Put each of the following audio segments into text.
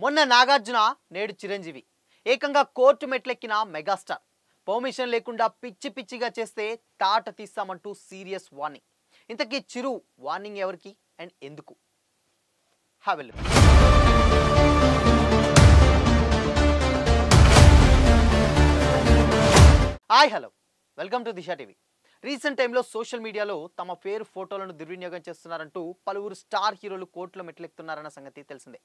మొన్న నాగార్జున నేడు చిరంజీవి ఏకంగా కోర్టు మెట్లెక్కిన మెగాస్టార్ పర్మిషన్ లేకుండా పిచ్చి పిచ్చిగా చేస్తే తాట తీస్తామంటూ సీరియస్ వార్నింగ్. ఇంతకీ చిరు వార్నింగ్ ఎవరికి అండ్ ఎందుకు? Have a look. Hi hello, welcome to Disha TV. Recent టైంలో సోషల్ మీడియాలో తమ పేరు ఫోటోలను దుర్వినియోగం చేస్తున్నారంటూ పలువురు స్టార్ హీరోలు కోర్టులో మెట్లెక్కుతున్నారన్న సంగతి తెలిసిందే.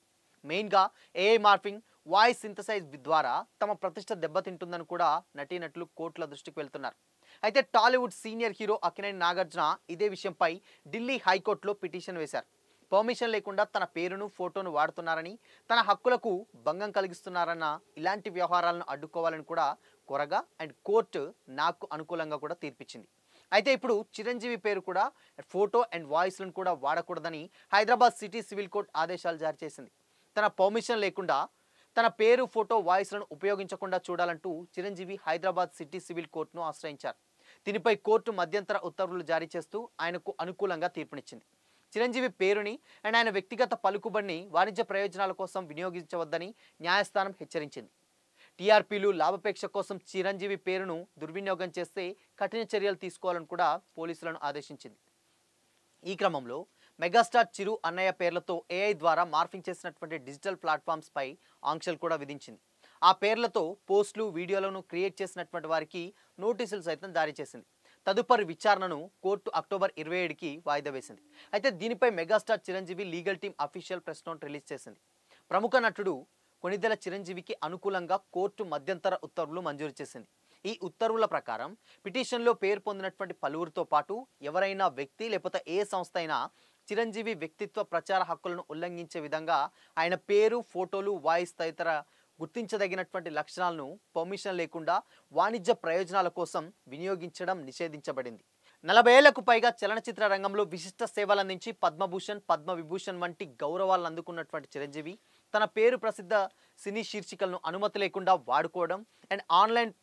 మెయిన్గా ఏఐ మార్ఫింగ్, వాయిస్ సింథసైజ్ ద్వారా తమ ప్రతిష్ట దెబ్బతింటుందని కూడా నటీనటులు కోర్టుల దృష్టికి వెళ్తున్నారు. అయితే టాలీవుడ్ సీనియర్ హీరో అక్కినేని నాగార్జున ఇదే విషయంపై ఢిల్లీ హైకోర్టులో పిటిషన్ వేశారు. పర్మిషన్ లేకుండా తన పేరును ఫోటోను వాడుతున్నారని, తన హక్కులకు భంగం కలిగిస్తున్నారన్న ఇలాంటి వ్యవహారాలను అడ్డుకోవాలని కూడా కోరగా అండ్ కోర్టు నాకు అనుకూలంగా కూడా తీర్పిచ్చింది. అయితే ఇప్పుడు చిరంజీవి పేరు కూడా ఫోటో అండ్ వాయిస్లను కూడా వాడకూడదని హైదరాబాద్ సిటీ సివిల్ కోర్టు ఆదేశాలు జారీ చేసింది. తన పర్మిషన్ లేకుండా తన పేరు, ఫోటో, వాయిస్లను ఉపయోగించకుండా చూడాలంటూ చిరంజీవి హైదరాబాద్ సిటీ సివిల్ కోర్టును ఆశ్రయించారు. దీనిపై కోర్టు మధ్యంతర ఉత్తర్వులు జారీ చేస్తూ ఆయనకు అనుకూలంగా తీర్పునిచ్చింది. చిరంజీవి పేరుని అండ్ ఆయన వ్యక్తిగత పలుకుబడిని వాణిజ్య ప్రయోజనాల కోసం వినియోగించవద్దని న్యాయస్థానం హెచ్చరించింది. టీఆర్పీలు, లాభాపేక్ష కోసం చిరంజీవి పేరును దుర్వినియోగం చేస్తే కఠిన చర్యలు తీసుకోవాలని కూడా పోలీసులను ఆదేశించింది. ఈ క్రమంలో మెగాస్టార్ చిరు, అన్నయ్య పేర్లతో ఏఐ ద్వారా మార్ఫింగ్ చేసినటువంటి డిజిటల్ ప్లాట్ఫామ్స్ పై ఆంక్షలు కూడా విధించింది. ఆ పేర్లతో పోస్టులు, వీడియోలను క్రియేట్ చేసినటువంటి వారికి నోటీసులు సైతం జారీ చేసింది. తదుపరి విచారణను కోర్టు అక్టోబర్ 27కి వాయిదా వేసింది. అయితే దీనిపై megastar Chiranjeevi legal team official press note release చేసింది. ప్రముఖ నటుడు కొణిదెల చిరంజీవికి అనుకూలంగా కోర్టు మధ్యంతర ఉత్తర్వులు మంజూరు చేసింది. ఈ ఉత్తర్వుల ప్రకారం పిటిషన్లో పేరు పొందినటువంటి పలువురితో పాటు ఎవరైనా వ్యక్తి లేకపోతే ఏ సంస్థ అయినా చిరంజీవి వ్యక్తిత్వ ప్రచార హక్కులను ఉల్లంఘించే విధంగా ఆయన పేరు, ఫోటోలు, వాయిస్ తదితర గుర్తించదగినటువంటి లక్షణాలను పర్మిషన్ లేకుండా వాణిజ్య ప్రయోజనాల కోసం వినియోగించడం నిషేధించబడింది. 40 ఏళ్లకు పైగా చలనచిత్ర రంగంలో విశిష్ట సేవలందించి పద్మభూషణ్, పద్మవిభూషణ్ వంటి గౌరవాలను అందుకున్నటువంటి చిరంజీవి తన పేరు, ప్రసిద్ధ సినీ శీర్షికలను అనుమతి లేకుండా వాడుకోవడం అండ్ ఆన్లైన్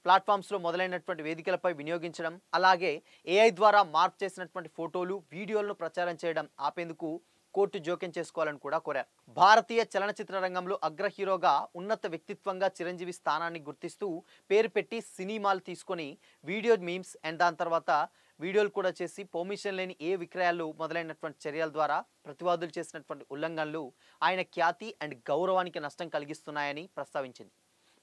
ప్లాట్ఫామ్స్లో మొదలైనటువంటి వేదికలపై వినియోగించడం, అలాగే ఏఐ ద్వారా మార్పు చేసినటువంటి ఫోటోలు, వీడియోలను ప్రచారం చేయడం ఆపేందుకు కోర్టు జోక్యం చేసుకోవాలని కూడా కోరారు. భారతీయ చలనచిత్ర రంగంలో అగ్ర హీరోగా, ఉన్నత వ్యక్తిత్వంగా చిరంజీవి స్థానాన్ని గుర్తిస్తూ పేరు పెట్టి సినిమాలు తీసుకొని వీడియో మీమ్స్ అండ్ దాని తర్వాత వీడియోలు కూడా చేసి పర్మిషన్ లేని ఏ విక్రయాలు మొదలైనటువంటి చర్యల ద్వారా ప్రతివాదులు చేసినటువంటి ఉల్లంఘనలు ఆయన ఖ్యాతి అండ్ గౌరవానికి నష్టం కలిగిస్తున్నాయని ప్రస్తావించింది.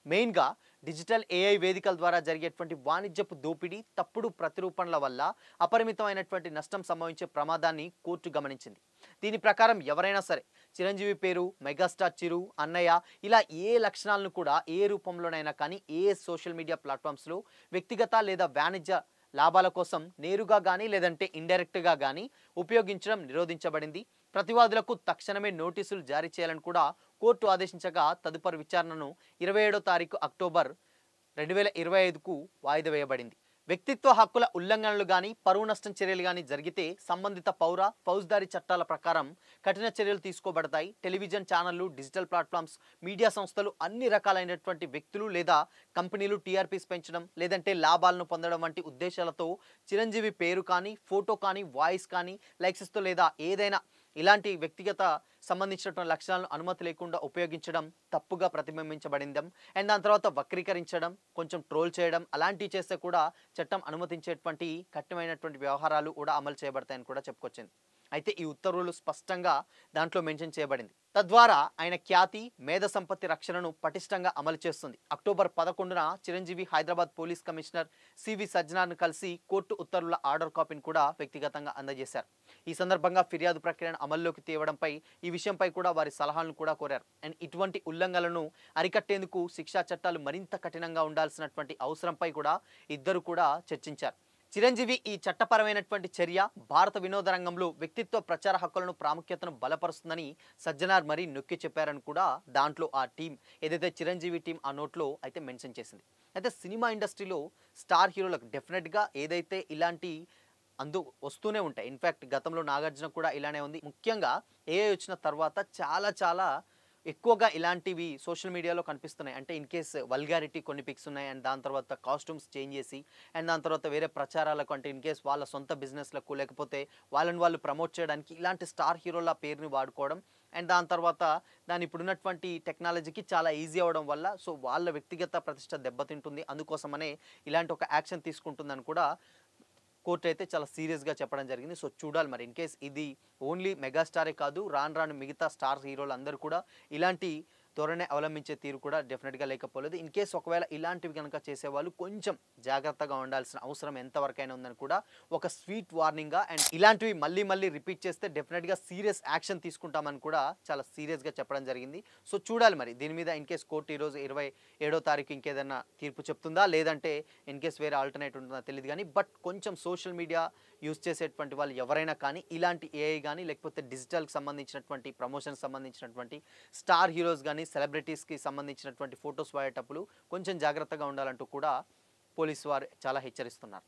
మెయిన్గా డిజిటల్ ఏఐ వేదికల ద్వారా జరిగేటువంటి వాణిజ్యపు దోపిడీ, తప్పుడు ప్రతిరూపణల వల్ల అపరిమితమైనటువంటి నష్టం సంభవించే ప్రమాదాన్ని కోర్టు గమనించింది. దీని ప్రకారం ఎవరైనా సరే చిరంజీవి పేరు, మెగాస్టార్ చిరు, అన్నయ్య ఇలా ఏ లక్షణాలను కూడా ఏ రూపంలోనైనా కానీ ఏ సోషల్ మీడియా ప్లాట్ఫామ్స్లో వ్యక్తిగత లేదా వాణిజ్య లాభాల కోసం నేరుగా కానీ లేదంటే ఇండైరెక్ట్గా కానీ ఉపయోగించడం నిరోధించబడింది. ప్రతివాదులకు తక్షణమే నోటీసులు జారీ చేయాలని కూడా కోర్టు ఆదేశించగా తదుపరి విచారణను 27వ తారీఖు అక్టోబర్ 2025కు వాయిదా వేయబడింది. వ్యక్తిత్వ హక్కుల ఉల్లంఘనలు కానీ, పరువు నష్టం చర్యలు కానీ జరిగితే సంబంధిత ఫౌజ్దారీ చట్టాల ప్రకారం కఠిన చర్యలు తీసుకోబడతాయి. టెలివిజన్ ఛానళ్లు, డిజిటల్ ప్లాట్ఫామ్స్, మీడియా సంస్థలు, అన్ని రకాలైనటువంటి వ్యక్తులు లేదా కంపెనీలు టీఆర్పీస్ పెంచడం లేదంటే లాభాలను పొందడం వంటి ఉద్దేశాలతో చిరంజీవి పేరు కానీ, ఫోటో కానీ, వాయిస్ కానీ, లైక్స్తో లేదా ఏదైనా ఇలాంటి వ్యక్తిగత సంబంధించినటువంటి లక్షణాలను అనుమతి లేకుండా ఉపయోగించడం తప్పుగా ప్రతిబింబించబడింది. అండ్ దాని తర్వాత వక్రీకరించడం, కొంచెం ట్రోల్ చేయడం అలాంటివి చేస్తే కూడా చట్టం అనుమతించేటువంటి కఠినమైనటువంటి వ్యవహారాలు కూడా అమలు చేయబడతాయని కూడా చెప్పుకొచ్చింది. అయితే ఈ ఉత్తర్వులు స్పష్టంగా దాంట్లో మెన్షన్ చేయబడింది. తద్వారా ఆయన ఖ్యాతి, మేధ సంపత్తి రక్షణను పటిష్టంగా అమలు చేస్తుంది. అక్టోబర్ 11న Chiranjeevi Hyderabad police commissioner CV సజ్జనార్ను కలిసి కోర్టు ఉత్తర్వుల ఆర్డర్ కాపీని కూడా వ్యక్తిగతంగా అందజేశారు. ఈ సందర్భంగా ఫిర్యాదు ప్రక్రియను అమల్లోకి తేవడంపై, ఈ విషయంపై కూడా వారి సలహాలను కూడా కోరారు. అండ్ ఇటువంటి ఉల్లంఘనలను అరికట్టేందుకు శిక్షా చట్టాలు మరింత కఠినంగా ఉండాల్సినటువంటి అవసరంపై కూడా ఇద్దరు కూడా చర్చించారు. చిరంజీవి ఈ చట్టపరమైనటువంటి చర్య భారత వినోద రంగంలో వ్యక్తిత్వ ప్రచార హక్కులను ప్రాముఖ్యతను బలపరుస్తుందని సజ్జనార్ మరీ నొక్కి చెప్పారని కూడా దాంట్లో ఆ టీం ఏదైతే చిరంజీవి టీం ఆ నోట్లో అయితే మెన్షన్ చేసింది. అయితే సినిమా ఇండస్ట్రీలో స్టార్ హీరోలకు డెఫినెట్గా ఏదైతే ఇలాంటి వస్తూనే ఉంటాయి. ఇన్ఫ్యాక్ట్ గతంలో నాగార్జున కూడా ఇలానే ఉంది. ముఖ్యంగా ఏఐ వచ్చిన తర్వాత చాలా ఎక్కువగా ఇలాంటివి సోషల్ మీడియాలో కనిపిస్తున్నాయి. అంటే ఇన్ కేస్ వల్గారిటీ కొన్ని పిక్స్ ఉన్నాయి అండ్ దాని తర్వాత కాస్ట్యూమ్స్ చేంజ్ చేసి అండ్ దాని తర్వాత వేరే ప్రచారాలకు అంటే ఇన్ కేస్ వాళ్ళ సొంత బిజినెస్లకు లేకపోతే వాళ్ళని వాళ్ళు ప్రమోట్ చేయడానికి ఇలాంటి స్టార్ హీరోల పేరుని వాడుకోవడం అండ్ దాని తర్వాత దాని ఇప్పుడున్నటువంటి టెక్నాలజీకి చాలా ఈజీ అవ్వడం వల్ల సో వాళ్ళ వ్యక్తిగత ప్రతిష్ట దెబ్బతింటుంది, అందుకోసమనే ఇలాంటి ఒక యాక్షన్ తీసుకుంటుందని కూడా కోర్టు అయితే చాలా సీరియస్గా చెప్పడం జరిగింది. సో చూడాలి మరి ఇన్ కేస్ ఇది ఓన్లీ మెగాస్టారే కాదు, రాను రాను మిగతా స్టార్ హీరోలు అందరూ కూడా ఇలాంటి ధోరణి అవలంబించే తీరు కూడా డెఫినెట్గా లేకపోలేదు. ఇన్ కేస్ ఒకవేళ ఇలాంటివి కనుక చేసేవాళ్ళు కొంచెం జాగ్రత్తగా ఉండాల్సిన అవసరం ఎంతవరకైనా ఉందని కూడా ఒక స్వీట్ వార్నింగ్గా, అండ్ ఇలాంటివి మళ్ళీ మళ్ళీ రిపీట్ చేస్తే డెఫినెట్గా సీరియస్ యాక్షన్ తీసుకుంటామని కూడా చాలా సీరియస్గా చెప్పడం జరిగింది. సో చూడాలి మరి దీని మీద ఇన్ కేస్ కోర్టు ఈరోజు 27వ తారీఖు ఇంకేదైనా తీర్పు చెప్తుందా, లేదంటే ఇన్ కేస్ వేరే ఆల్టర్నేట్ ఉంటుందా తెలియదు కానీ, బట్ కొంచెం సోషల్ మీడియా యూజ్ చేసేటువంటి వాళ్ళు ఎవరైనా కానీ ఇలాంటి ఏఐ కానీ లేకపోతే డిజిటల్కి సంబంధించినటువంటి ప్రమోషన్ సంబంధించినటువంటి స్టార్ హీరోస్ కానీ సెలబ్రిటీస్కి సంబంధించినటువంటి ఫొటోస్ వాడేటప్పుడు కొంచెం జాగ్రత్తగా ఉండాలంటూ కూడా పోలీసు వారు చాలా హెచ్చరిస్తున్నారు.